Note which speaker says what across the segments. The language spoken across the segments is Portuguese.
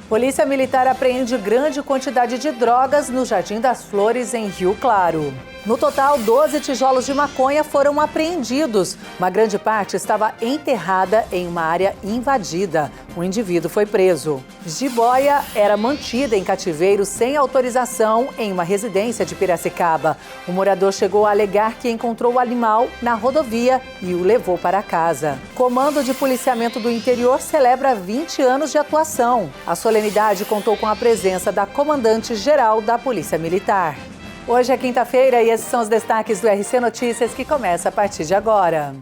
Speaker 1: Polícia Militar apreende grande quantidade de drogas no Jardim das Flores, em Rio Claro. No total, 12 tijolos de maconha foram apreendidos. Uma grande parte estava enterrada em uma área invadida. Um indivíduo foi preso. Jiboia era mantida em cativeiro sem autorização em uma residência de Piracicaba. O morador chegou a alegar que encontrou o animal na rodovia e o levou para casa. Comando de Policiamento do Interior celebra 20 anos de atuação. A solenidade contou com a presença da comandante-geral da Polícia Militar. Hoje é quinta-feira e esses são os destaques do RC Notícias que começa a partir de agora.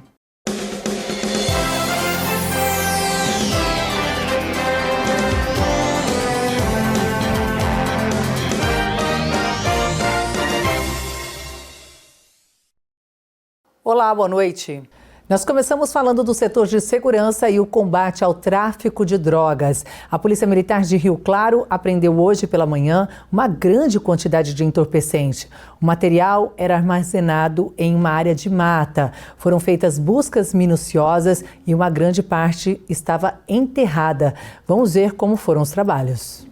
Speaker 1: Olá, boa noite. Nós começamos falando do setor de segurança e o combate ao tráfico de drogas. A Polícia Militar de Rio Claro apreendeu hoje pela manhã uma grande quantidade de entorpecente. O material era armazenado em uma área de mata. Foram feitas buscas minuciosas e uma grande parte estava enterrada. Vamos ver como foram os trabalhos.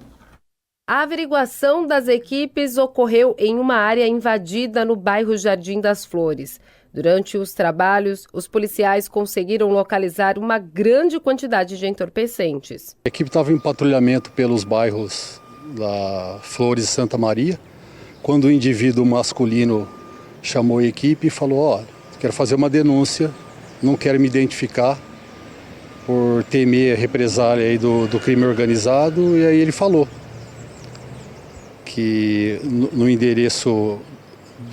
Speaker 2: A averiguação das equipes ocorreu em uma área invadida no bairro Jardim das Flores. Durante os trabalhos, os policiais conseguiram localizar uma grande quantidade de entorpecentes.
Speaker 3: A equipe estava em patrulhamento pelos bairros da Flores e Santa Maria, quando o indivíduo masculino chamou a equipe e falou: olha, quero fazer uma denúncia, não quero me identificar por temer a represália aí do crime organizado. E aí ele falou que no endereço,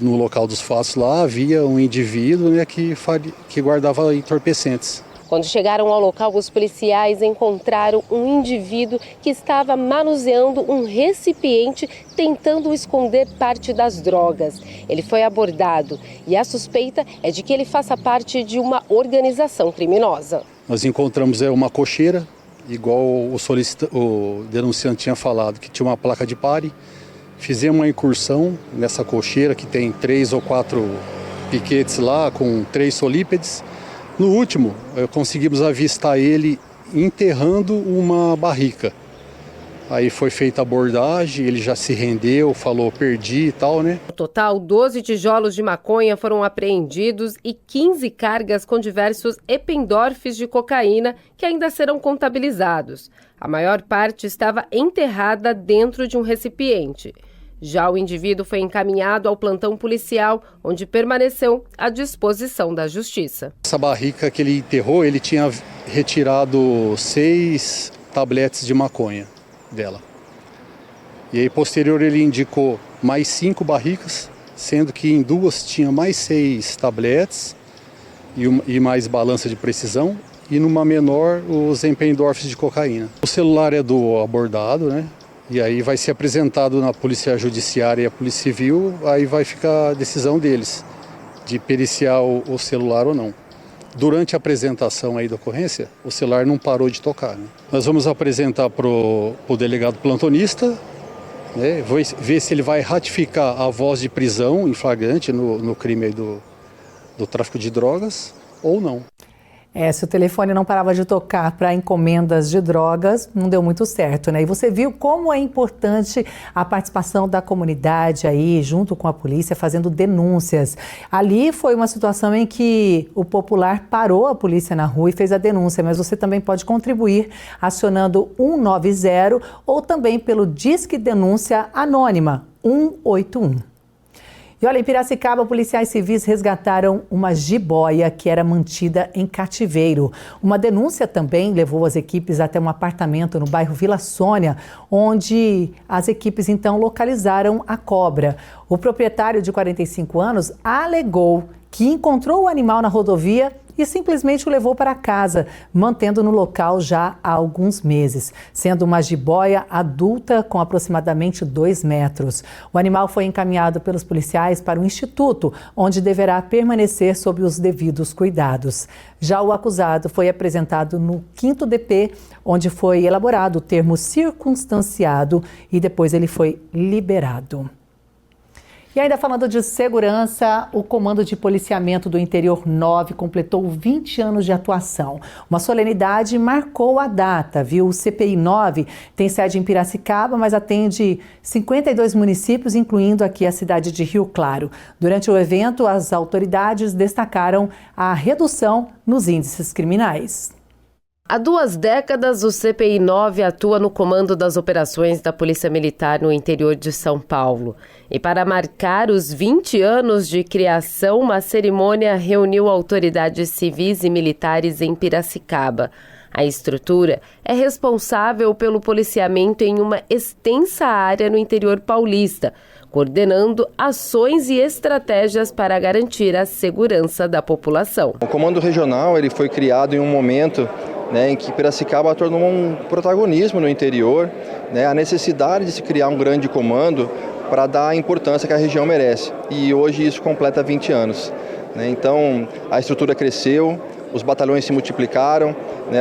Speaker 3: no local dos fatos lá, havia um indivíduo, né, que guardava entorpecentes.
Speaker 2: Quando chegaram ao local, os policiais encontraram um indivíduo que estava manuseando um recipiente tentando esconder parte das drogas. Ele foi abordado e a suspeita é de que ele faça parte de uma organização criminosa.
Speaker 3: Nós encontramos uma cocheira, igual o denunciante tinha falado, que tinha uma placa de pare. Fizemos uma incursão nessa cocheira que tem 3 ou 4 piquetes lá com 3 solípedes. No último, conseguimos avistar ele enterrando uma barrica. Aí foi feita a abordagem, ele já se rendeu, falou perdi e tal, né?
Speaker 2: No total, 12 tijolos de maconha foram apreendidos e 15 cargas com diversos ependorfes de cocaína que ainda serão contabilizados. A maior parte estava enterrada dentro de um recipiente. Já o indivíduo foi encaminhado ao plantão policial, onde permaneceu à disposição da justiça.
Speaker 3: Essa barrica que ele enterrou, ele tinha retirado 6 tabletes de maconha dela. E aí, posterior, ele indicou mais 5 barricas, sendo que em 2 tinha mais 6 tabletes e mais balança de precisão, e numa menor os empendorfes de cocaína. O celular é do abordado, né? E aí vai ser apresentado na Polícia Judiciária e a Polícia Civil, aí vai ficar a decisão deles de periciar o celular ou não. Durante a apresentação aí da ocorrência, o celular não parou de tocar, né? Nós vamos apresentar para o delegado plantonista, né? Ver se ele vai ratificar a voz de prisão em flagrante no crime aí do tráfico de drogas ou não.
Speaker 1: Se o telefone não parava de tocar para encomendas de drogas, não deu muito certo, né? E você viu como é importante a participação da comunidade aí, junto com a polícia, fazendo denúncias. Ali foi uma situação em que o popular parou a polícia na rua e fez a denúncia, mas você também pode contribuir acionando 190 ou também pelo Disque Denúncia Anônima 181. E olha, em Piracicaba, policiais civis resgataram uma jiboia que era mantida em cativeiro. Uma denúncia também levou as equipes até um apartamento no bairro Vila Sônia, onde as equipes então localizaram a cobra. O proprietário de 45 anos alegou que encontrou o animal na rodovia e simplesmente o levou para casa, mantendo no local já há alguns meses, sendo uma jiboia adulta com aproximadamente 2 metros. O animal foi encaminhado pelos policiais para o instituto, onde deverá permanecer sob os devidos cuidados. Já o acusado foi apresentado no 5º DP, onde foi elaborado o termo circunstanciado e depois ele foi liberado. E ainda falando de segurança, o Comando de Policiamento do Interior 9 completou 20 anos de atuação. Uma solenidade marcou a data, viu? O CPI 9 tem sede em Piracicaba, mas atende 52 municípios, incluindo aqui a cidade de Rio Claro. Durante o evento, as autoridades destacaram a redução nos índices criminais.
Speaker 2: Há 2 décadas, o CPI 9 atua no comando das operações da Polícia Militar no interior de São Paulo. E para marcar os 20 anos de criação, uma cerimônia reuniu autoridades civis e militares em Piracicaba. A estrutura é responsável pelo policiamento em uma extensa área no interior paulista, coordenando ações e estratégias para garantir a segurança da população.
Speaker 4: O Comando Regional ele foi criado em um momento em que Piracicaba tornou um protagonismo no interior, a necessidade de se criar um grande comando para dar a importância que a região merece. E hoje isso completa 20 anos. Então a estrutura cresceu, os batalhões se multiplicaram,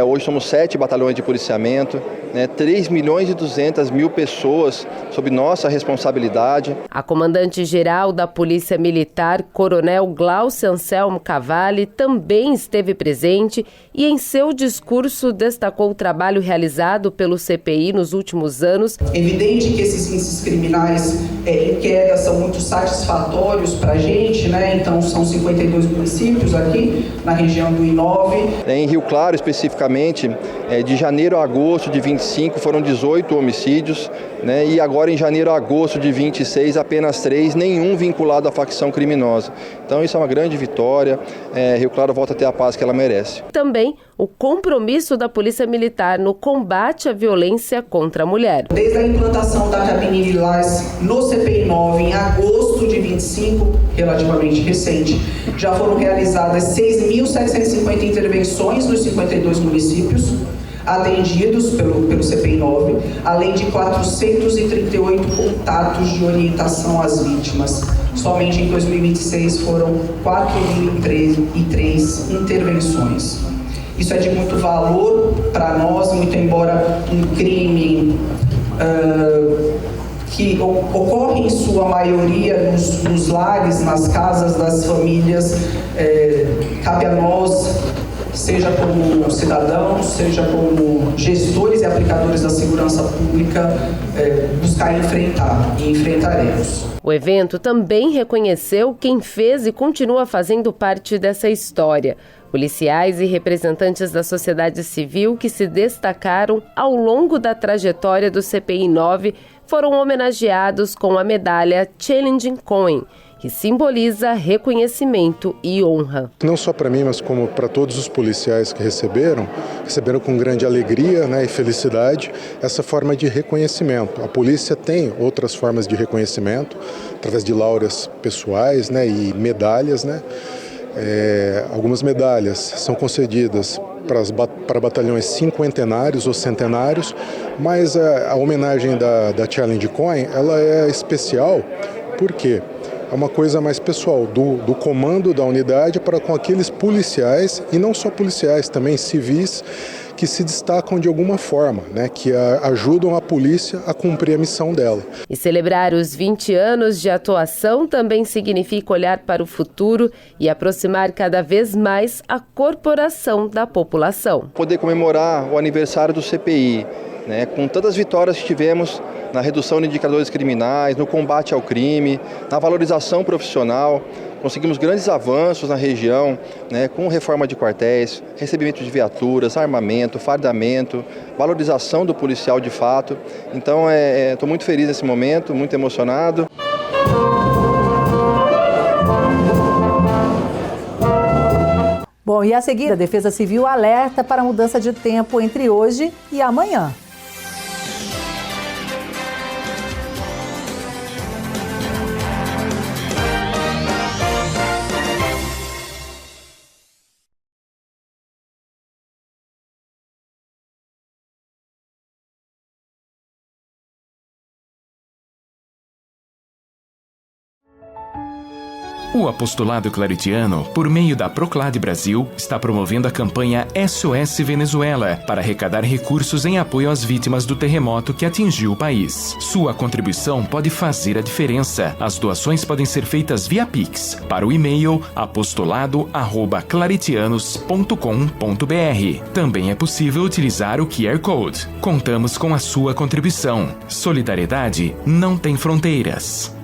Speaker 4: hoje somos 7 batalhões de policiamento, 3.200.000 pessoas sob nossa responsabilidade.
Speaker 2: A comandante-geral da Polícia Militar, Coronel Glaucio Anselmo Cavalli, também esteve presente e em seu discurso destacou o trabalho realizado pelo CPI nos últimos anos.
Speaker 5: É evidente que esses índices criminais em queda são muito satisfatórios para a gente, Então são 52 municípios aqui na região do I9.
Speaker 4: Em Rio Claro, especificamente, de janeiro a agosto de 25 foram 18 homicídios, e agora em janeiro a agosto de 26 apenas 3, nenhum vinculado à facção criminosa. Então isso é uma grande vitória, Rio Claro volta a ter a paz que ela merece.
Speaker 2: Também o compromisso da Polícia Militar no combate à violência contra a mulher.
Speaker 5: Desde a implantação da cabine lilás no CPI 9 em agosto de 25, relativamente recente, já foram realizadas 6.750 intervenções nos 52 municípios atendidos pelo CPI 9, além de 438 contatos de orientação às vítimas. Somente em 2026 foram 4.003 intervenções. Isso é de muito valor para nós, muito embora um crime que ocorre em sua maioria nos lares, nas casas das famílias, cabe a nós, seja como cidadãos, seja como gestores e aplicadores da segurança pública, buscar enfrentar e enfrentaremos.
Speaker 2: O evento também reconheceu quem fez e continua fazendo parte dessa história. Policiais e representantes da sociedade civil que se destacaram ao longo da trajetória do CPI 9 foram homenageados com a medalha Challenging Coin, que simboliza reconhecimento e honra.
Speaker 6: Não só para mim, mas como para todos os policiais que receberam com grande alegria, e felicidade essa forma de reconhecimento. A polícia tem outras formas de reconhecimento, através de laureas pessoais e medalhas, Algumas medalhas são concedidas para batalhões cinquentenários ou centenários, mas a homenagem da Challenge Coin ela é especial porque é uma coisa mais pessoal, do comando da unidade para com aqueles policiais, e não só policiais, também civis, que se destacam de alguma forma, que ajudam a polícia a cumprir a missão dela.
Speaker 2: E celebrar os 20 anos de atuação também significa olhar para o futuro e aproximar cada vez mais a corporação da população.
Speaker 4: Poder comemorar o aniversário do CPI, com tantas vitórias que tivemos na redução de indicadores criminais, no combate ao crime, na valorização profissional. Conseguimos grandes avanços na região, com reforma de quartéis, recebimento de viaturas, armamento, fardamento, valorização do policial de fato. Então, estou muito feliz nesse momento, muito emocionado.
Speaker 1: Bom, e a seguir, a Defesa Civil alerta para a mudança de tempo entre hoje e amanhã.
Speaker 7: O apostolado claretiano, por meio da Proclade Brasil, está promovendo a campanha SOS Venezuela para arrecadar recursos em apoio às vítimas do terremoto que atingiu o país. Sua contribuição pode fazer a diferença. As doações podem ser feitas via Pix para o e-mail apostolado@claretianos.com.br. Também é possível utilizar o QR Code. Contamos com a sua contribuição. Solidariedade não tem fronteiras.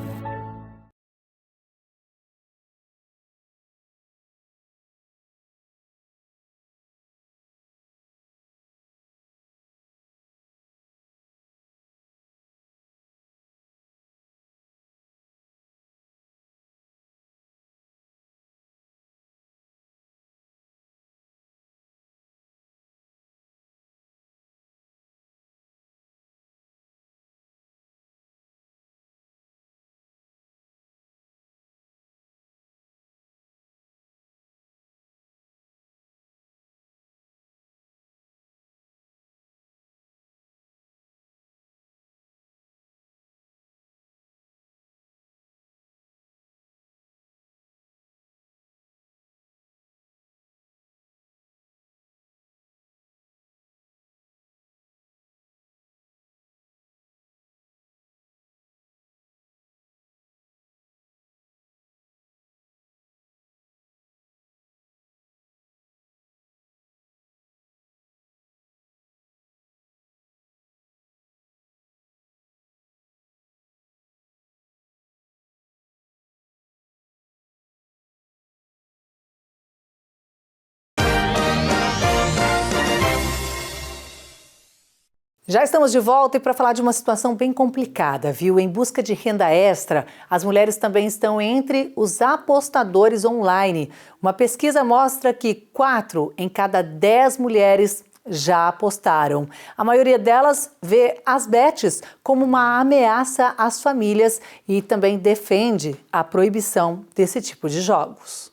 Speaker 1: Já estamos de volta e para falar de uma situação bem complicada, viu? Em busca de renda extra, as mulheres também estão entre os apostadores online. Uma pesquisa mostra que 4 em cada 10 mulheres já apostaram. A maioria delas vê as bets como uma ameaça às famílias e também defende a proibição desse tipo de jogos.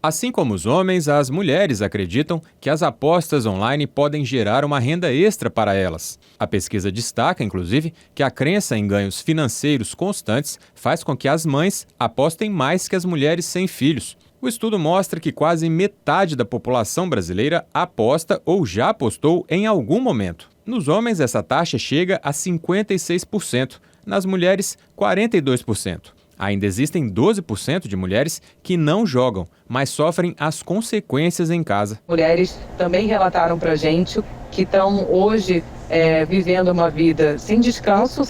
Speaker 8: Assim como os homens, as mulheres acreditam que as apostas online podem gerar uma renda extra para elas. A pesquisa destaca, inclusive, que a crença em ganhos financeiros constantes faz com que as mães apostem mais que as mulheres sem filhos. O estudo mostra que quase metade da população brasileira aposta ou já apostou em algum momento. Nos homens, essa taxa chega a 56%, nas mulheres, 42%. Ainda existem 12% de mulheres que não jogam, mas sofrem as consequências em casa.
Speaker 9: Mulheres também relataram para a gente que estão hoje vivendo uma vida sem descanso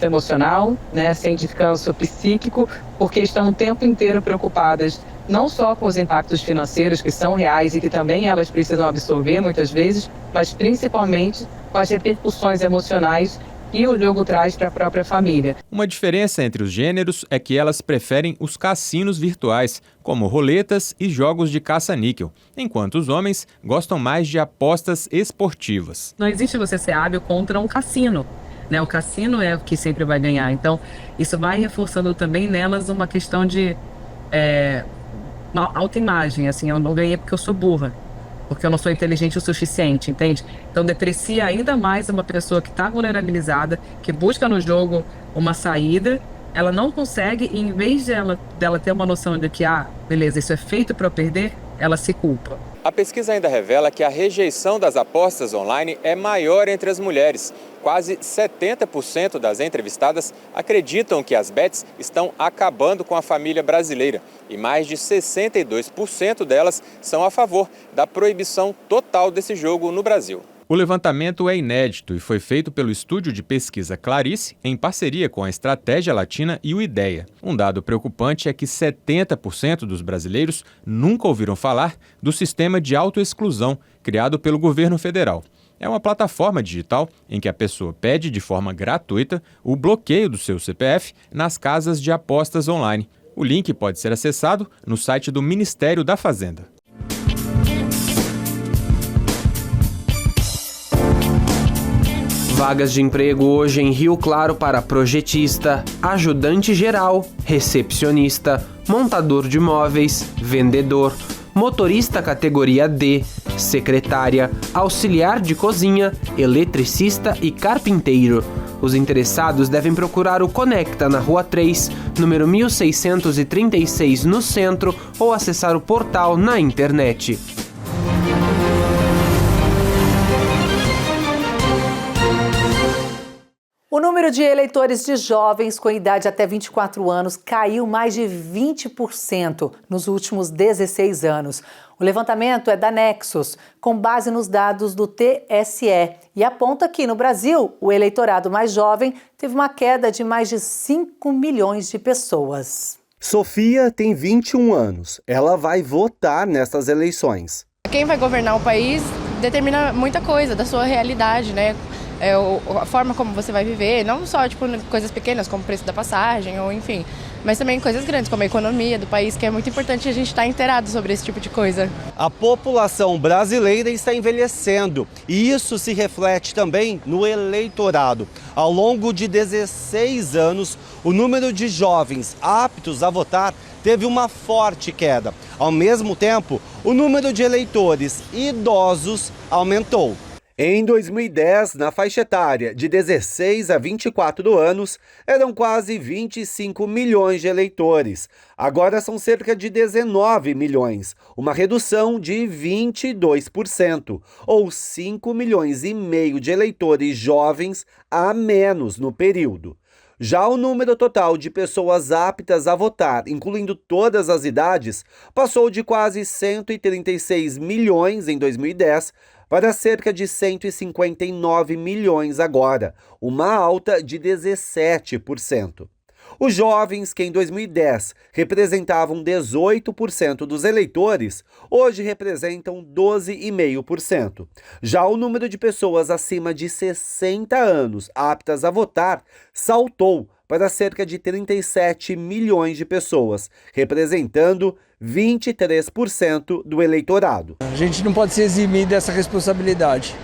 Speaker 9: emocional, né, sem descanso psíquico, porque estão o tempo inteiro preocupadas não só com os impactos financeiros que são reais e que também elas precisam absorver muitas vezes, mas principalmente com as repercussões emocionais que o jogo traz para a própria família.
Speaker 8: Uma diferença entre os gêneros é que elas preferem os cassinos virtuais, como roletas e jogos de caça-níquel, enquanto os homens gostam mais de apostas esportivas.
Speaker 9: Não existe você ser hábil contra um cassino, né? O cassino é o que sempre vai ganhar. Então, isso vai reforçando também nelas uma questão de autoimagem. Assim, eu não ganhei porque eu sou burra, porque eu não sou inteligente o suficiente, entende? Então deprecia ainda mais uma pessoa que está vulnerabilizada, que busca no jogo uma saída, ela não consegue e em vez dela ter uma noção de que, beleza, isso é feito para eu perder, ela se culpa.
Speaker 8: A pesquisa ainda revela que a rejeição das apostas online é maior entre as mulheres. Quase 70% das entrevistadas acreditam que as bets estão acabando com a família brasileira e mais de 62% delas são a favor da proibição total desse jogo no Brasil. O levantamento é inédito e foi feito pelo estúdio de pesquisa Clarice em parceria com a Estratégia Latina e o IDEA. Um dado preocupante é que 70% dos brasileiros nunca ouviram falar do sistema de autoexclusão criado pelo governo federal. É uma plataforma digital em que a pessoa pede de forma gratuita o bloqueio do seu CPF nas casas de apostas online. O link pode ser acessado no site do Ministério da Fazenda.
Speaker 10: Vagas de emprego hoje em Rio Claro para projetista, ajudante geral, recepcionista, montador de móveis, vendedor, motorista categoria D, secretária, auxiliar de cozinha, eletricista e carpinteiro. Os interessados devem procurar o Conecta na Rua 3, número 1636 no centro, ou acessar o portal na internet.
Speaker 1: O número de eleitores de jovens com idade até 24 anos caiu mais de 20% nos últimos 16 anos. O levantamento é da Nexus, com base nos dados do TSE, e aponta que, no Brasil, o eleitorado mais jovem teve uma queda de mais de 5 milhões de pessoas.
Speaker 11: Sofia tem 21 anos. Ela vai votar nessas eleições.
Speaker 12: Quem vai governar o país determina muita coisa da sua realidade, né? A forma como você vai viver, não só coisas pequenas como o preço da passagem, ou enfim, mas também coisas grandes como a economia do país, que é muito importante a gente estar inteirado sobre esse tipo de coisa.
Speaker 11: A população brasileira está envelhecendo e isso se reflete também no eleitorado. Ao longo de 16 anos, o número de jovens aptos a votar teve uma forte queda. Ao mesmo tempo, o número de eleitores idosos aumentou. Em 2010, na faixa etária de 16 a 24 anos, eram quase 25 milhões de eleitores. Agora são cerca de 19 milhões, uma redução de 22%, ou 5 milhões e meio de eleitores jovens a menos no período. Já o número total de pessoas aptas a votar, incluindo todas as idades, passou de quase 136 milhões em 2010 para cerca de 159 milhões agora, uma alta de 17%. Os jovens, que em 2010 representavam 18% dos eleitores, hoje representam 12,5%. Já o número de pessoas acima de 60 anos aptas a votar saltou para cerca de 37 milhões de pessoas, representando 23% do eleitorado.
Speaker 13: A gente não pode se eximir dessa responsabilidade.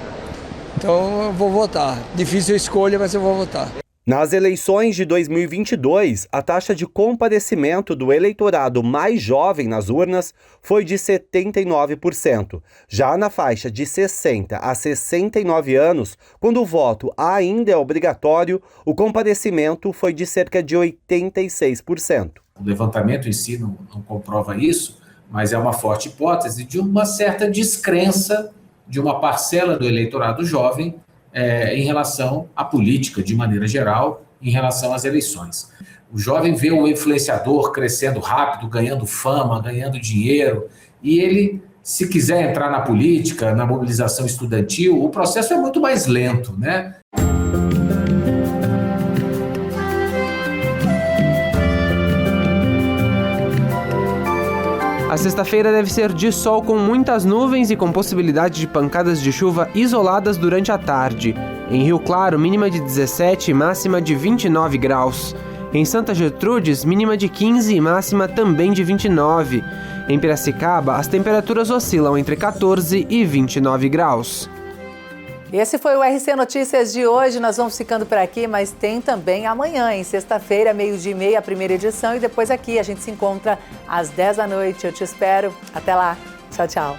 Speaker 13: Então eu vou votar. Difícil a escolha, mas eu vou votar.
Speaker 11: Nas eleições de 2022, a taxa de comparecimento do eleitorado mais jovem nas urnas foi de 79%. Já na faixa de 60 a 69 anos, quando o voto ainda é obrigatório, o comparecimento foi de cerca de 86%.
Speaker 14: O levantamento em si não comprova isso, mas é uma forte hipótese de uma certa descrença de uma parcela do eleitorado jovem em relação à política, de maneira geral, em relação às eleições. O jovem vê o influenciador crescendo rápido, ganhando fama, ganhando dinheiro, e ele, se quiser entrar na política, na mobilização estudantil, o processo é muito mais lento, né?
Speaker 10: A sexta-feira deve ser de sol com muitas nuvens e com possibilidade de pancadas de chuva isoladas durante a tarde. Em Rio Claro, mínima de 17 e máxima de 29 graus. Em Santa Gertrudes, mínima de 15 e máxima também de 29. Em Piracicaba, as temperaturas oscilam entre 14 e 29 graus.
Speaker 1: Esse foi o RC Notícias de hoje. Nós vamos ficando por aqui, mas tem também amanhã, em sexta-feira, 12h30, a primeira edição. E depois aqui a gente se encontra às 10 da noite. Eu te espero. Até lá. Tchau, tchau.